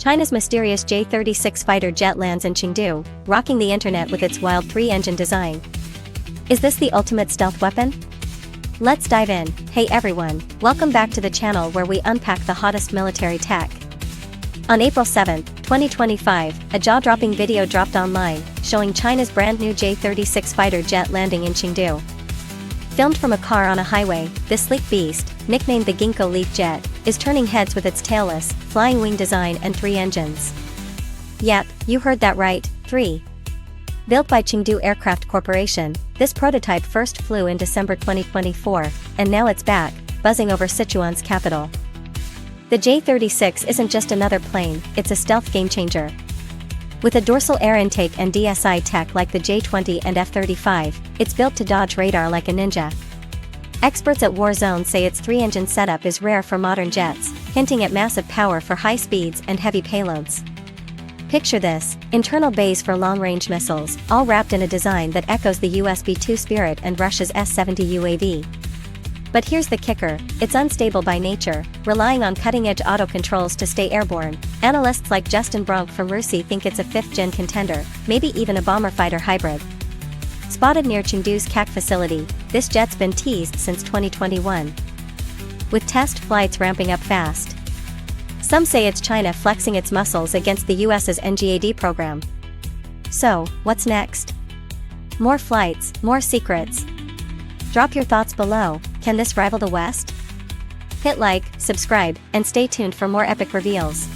China's mysterious J-36 fighter jet lands in Chengdu, rocking the internet with its wild three-engine design. Is this the ultimate stealth weapon? Let's dive in. Hey everyone, welcome back to the channel where we unpack the hottest military tech. On April 7, 2025, a jaw-dropping video dropped online, showing China's brand new J-36 fighter jet landing in Chengdu. Filmed from a car on a highway, this sleek beast, nicknamed the Ginkgo leaf jet, is turning heads with its tailless, flying wing design and 3 engines. Yep, you heard that right, 3. Built by Chengdu Aircraft Corporation, this prototype first flew in December 2024, and now it's back, buzzing over Sichuan's capital. The J-36 isn't just another plane, it's a stealth game-changer. With a dorsal air intake and DSI tech like the J-20 and F-35, it's built to dodge radar like a ninja. Experts at Warzone say its 3-engine setup is rare for modern jets, hinting at massive power for high speeds and heavy payloads. Picture this, internal bays for long-range missiles, all wrapped in a design that echoes the US B-2 Spirit and Russia's S-70 UAV. But here's the kicker, it's unstable by nature, relying on cutting-edge auto-controls to stay airborne. Analysts like Justin Bronk from RUSI think it's a 5th-gen contender, maybe even a bomber-fighter hybrid. Spotted near Chengdu's CAC facility, this jet's been teased since 2021. With test flights ramping up fast. Some say it's China flexing its muscles against the US's NGAD program. So, what's next? More flights, more secrets. Drop your thoughts below, can this rival the West? Hit like, subscribe, and stay tuned for more epic reveals.